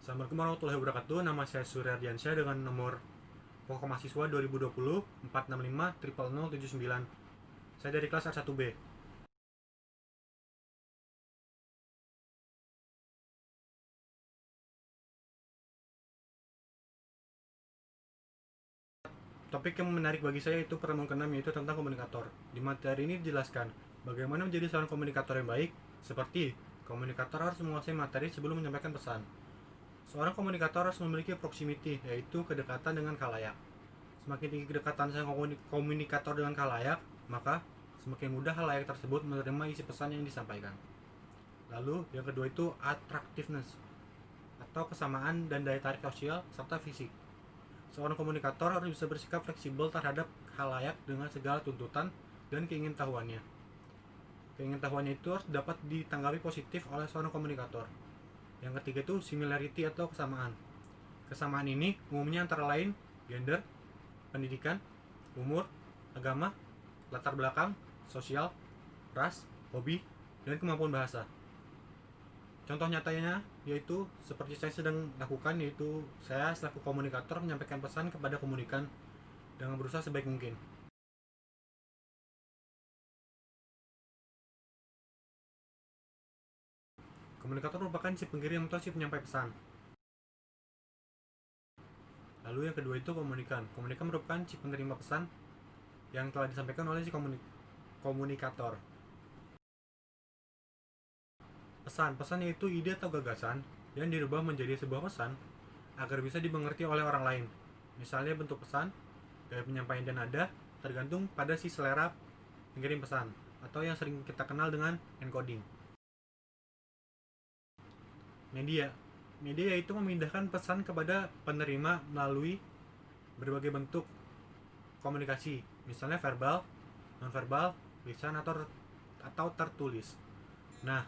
Assalamualaikum warahmatullahi wabarakatuh. Nama saya Surya Diansyah dengan nomor pokok mahasiswa 2020 465 00079. Saya dari kelas R1B. Topik yang menarik bagi saya itu pertemuan ke-6, yaitu tentang komunikator. Di materi ini dijelaskan bagaimana menjadi seorang komunikator yang baik, seperti komunikator harus menguasai materi sebelum menyampaikan pesan. Seorang komunikator harus memiliki proximity, yaitu kedekatan dengan khalayak. Semakin tinggi kedekatan sang komunikator dengan khalayak, maka semakin mudah khalayak tersebut menerima isi pesan yang disampaikan. Lalu yang kedua itu attractiveness, atau kesamaan dan daya tarik sosial serta fisik. Seorang komunikator harus bisa bersikap fleksibel terhadap khalayak dengan segala tuntutan dan keingintahuannya. Keingintahuannya itu harus dapat ditanggapi positif oleh seorang komunikator. Yang ketiga itu similarity atau kesamaan. Kesamaan ini umumnya antara lain gender, pendidikan, umur, agama, latar belakang, sosial, ras, hobi, dan kemampuan bahasa. Contoh nyatanya yaitu seperti saya sedang lakukan, yaitu saya selaku komunikator menyampaikan pesan kepada komunikan dengan berusaha sebaik mungkin. Komunikator merupakan si pengirim atau si penyampai pesan. Lalu yang kedua itu komunikan. Komunikan merupakan si penerima pesan yang telah disampaikan oleh si komunikator. Pesan yaitu ide atau gagasan yang dirubah menjadi sebuah pesan agar bisa dimengerti oleh orang lain. Misalnya bentuk pesan, gaya penyampaian dan nada tergantung pada si selera pengirim pesan, atau yang sering kita kenal dengan encoding. Media yaitu memindahkan pesan kepada penerima melalui berbagai bentuk komunikasi, misalnya verbal, nonverbal, lisan atau tertulis. Nah,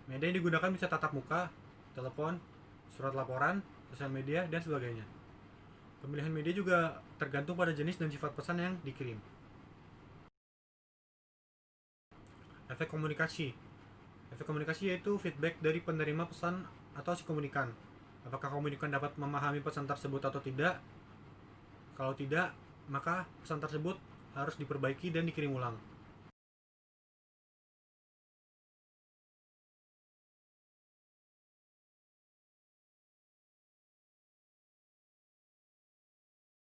media yang digunakan bisa tatap muka, telepon, surat laporan, sosial media, dan sebagainya. Pemilihan media juga tergantung pada jenis dan sifat pesan yang dikirim. Efek komunikasi yaitu feedback dari penerima pesan atau si komunikan. Apakah komunikan dapat memahami pesan tersebut atau tidak? Kalau tidak, maka pesan tersebut harus diperbaiki dan dikirim ulang.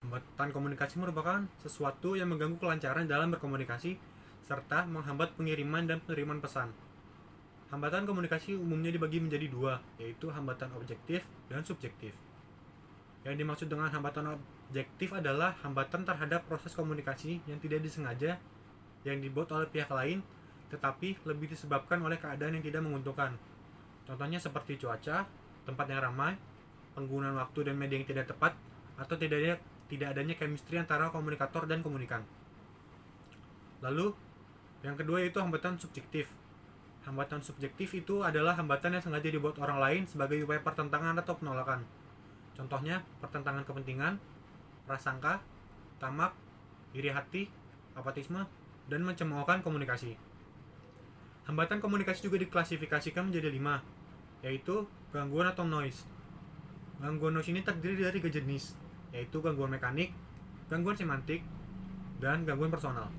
Hambatan komunikasi merupakan sesuatu yang mengganggu kelancaran dalam berkomunikasi serta menghambat pengiriman dan penerimaan pesan. Hambatan komunikasi umumnya dibagi menjadi dua, yaitu hambatan objektif dan subjektif. Yang dimaksud dengan hambatan objektif adalah hambatan terhadap proses komunikasi yang tidak disengaja yang dibuat oleh pihak lain, tetapi lebih disebabkan oleh keadaan yang tidak menguntungkan. Contohnya seperti cuaca, tempat yang ramai, penggunaan waktu dan media yang tidak tepat, atau tidak adanya chemistry antara komunikator dan komunikan. Lalu, yang kedua yaitu hambatan subjektif. Hambatan subjektif itu adalah hambatan yang sengaja dibuat orang lain sebagai upaya pertentangan atau penolakan. Contohnya, pertentangan kepentingan, prasangka, tamak, iri hati, apatisme, dan mencemoohkan komunikasi. Hambatan komunikasi juga diklasifikasikan menjadi 5, yaitu gangguan atau noise. Gangguan noise ini terdiri dari 3 jenis, yaitu gangguan mekanik, gangguan semantik, dan gangguan personal.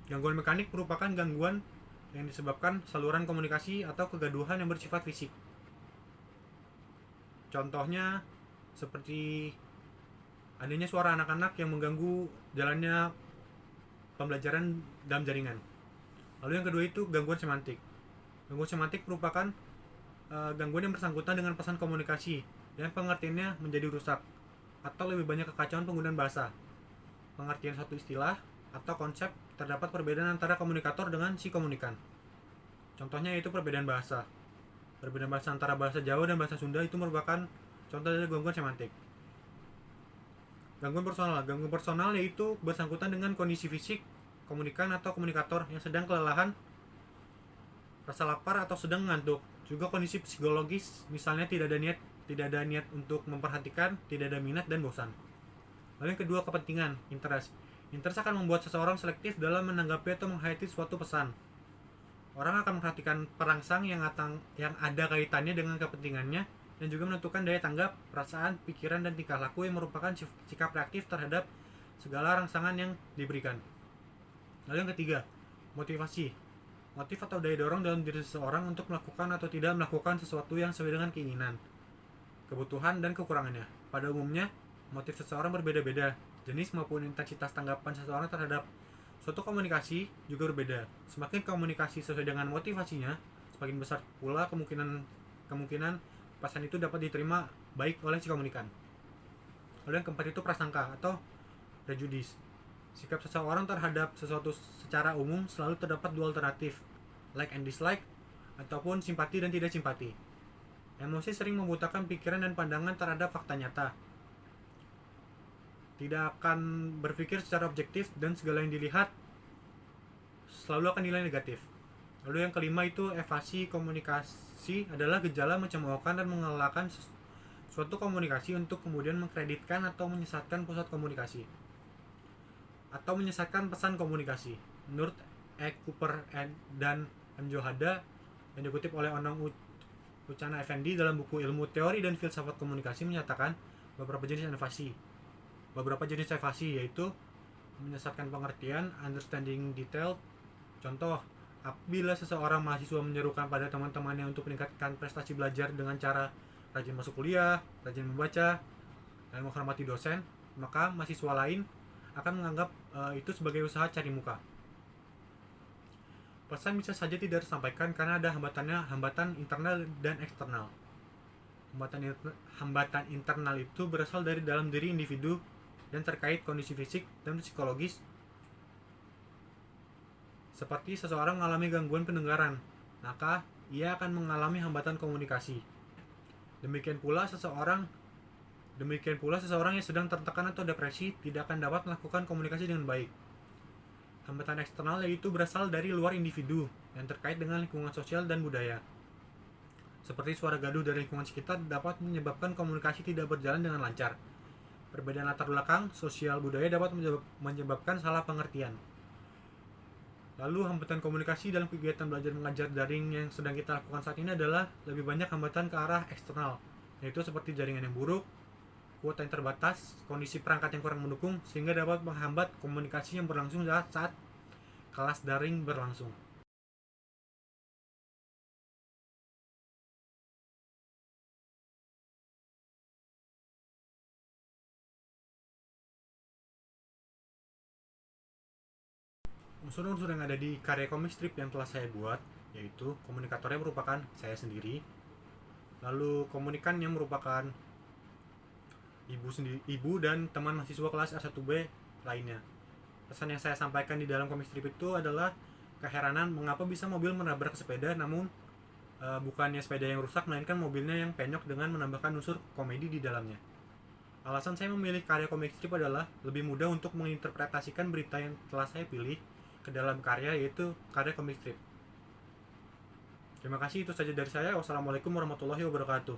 Gangguan mekanik merupakan gangguan yang disebabkan saluran komunikasi atau kegaduhan yang bersifat fisik. Contohnya seperti adanya suara anak-anak yang mengganggu jalannya pembelajaran dalam jaringan. Lalu yang kedua itu gangguan semantik. Gangguan semantik merupakan gangguan yang bersangkutan dengan pesan komunikasi yang pengertiannya menjadi rusak atau lebih banyak kekacauan penggunaan bahasa. Pengertian satu istilah atau konsep, terdapat perbedaan antara komunikator dengan si komunikan. Contohnya yaitu perbedaan bahasa. Perbedaan bahasa antara bahasa Jawa dan bahasa Sunda itu merupakan contoh dari gangguan semantik. Gangguan personal yaitu bersangkutan dengan kondisi fisik komunikan atau komunikator yang sedang kelelahan, rasa lapar atau sedang ngantuk. Juga kondisi psikologis, misalnya tidak ada niat untuk memperhatikan, tidak ada minat dan bosan. Lalu yang kedua, kepentingan, interest. Interest akan membuat seseorang selektif dalam menanggapi atau menghayati suatu pesan. Orang akan memperhatikan perangsang yang ada kaitannya dengan kepentingannya dan juga menentukan daya tanggap, perasaan, pikiran, dan tingkah laku yang merupakan sikap reaktif terhadap segala rangsangan yang diberikan. Lalu yang ketiga, motivasi. Motif atau daya dorong dalam diri seseorang untuk melakukan atau tidak melakukan sesuatu yang sesuai dengan keinginan, kebutuhan, dan kekurangannya. Pada umumnya, motif seseorang berbeda-beda. Jenis maupun intensitas tanggapan seseorang terhadap suatu komunikasi juga berbeda. Semakin komunikasi sesuai dengan motivasinya, semakin besar pula kemungkinan pesan itu dapat diterima baik oleh si komunikan. Lalu yang keempat itu prasangka atau prejudis. Sikap seseorang terhadap sesuatu secara umum selalu terdapat dua alternatif, like and dislike, ataupun simpati dan tidak simpati. Emosi sering membutakan pikiran dan pandangan terhadap fakta nyata. Tidak akan berpikir secara objektif dan segala yang dilihat selalu akan nilai negatif. Lalu yang kelima itu evasi komunikasi adalah gejala mencemoohkan dan mengelakkan suatu komunikasi untuk kemudian mengkreditkan atau menyesatkan pusat komunikasi atau menyesatkan pesan komunikasi. Menurut E. Cooper dan M. Johada yang dikutip oleh Onong Ucana Effendi dalam buku Ilmu Teori dan Filsafat Komunikasi menyatakan beberapa jenis evasi yaitu menyesatkan pengertian, understanding detail. Contoh, apabila seseorang mahasiswa menyerukan pada teman-temannya untuk meningkatkan prestasi belajar dengan cara rajin masuk kuliah, rajin membaca, dan menghormati dosen, maka mahasiswa lain akan menganggap itu sebagai usaha cari muka. Pesan bisa saja tidak tersampaikan karena ada hambatan internal dan eksternal. Hambatan internal itu berasal dari dalam diri individu dan terkait kondisi fisik dan psikologis, seperti seseorang mengalami gangguan pendengaran, maka ia akan mengalami hambatan komunikasi. Demikian pula seseorang yang sedang tertekan atau depresi tidak akan dapat melakukan komunikasi dengan baik. Hambatan eksternal yaitu berasal dari luar individu yang terkait dengan lingkungan sosial dan budaya. Seperti suara gaduh dari lingkungan sekitar dapat menyebabkan komunikasi tidak berjalan dengan lancar. Perbedaan latar belakang sosial budaya dapat menyebabkan salah pengertian. Lalu hambatan komunikasi dalam kegiatan belajar mengajar daring yang sedang kita lakukan saat ini adalah lebih banyak hambatan ke arah eksternal, yaitu seperti jaringan yang buruk, kuota yang terbatas, kondisi perangkat yang kurang mendukung, sehingga dapat menghambat komunikasi yang berlangsung saat kelas daring berlangsung. Unsur-unsur yang ada di karya komik strip yang telah saya buat, yaitu komunikatornya merupakan saya sendiri, lalu komunikan yang merupakan ibu dan teman mahasiswa kelas R1B lainnya. Pesan yang saya sampaikan di dalam komik strip itu adalah keheranan mengapa bisa mobil menabrak sepeda, namun bukannya sepeda yang rusak, melainkan mobilnya yang penyok dengan menambahkan unsur komedi di dalamnya. Alasan saya memilih karya komik strip adalah lebih mudah untuk menginterpretasikan berita yang telah saya pilih ke dalam karya, yaitu karya komik strip. Terima kasih, itu saja dari saya. Wassalamualaikum warahmatullahi wabarakatuh.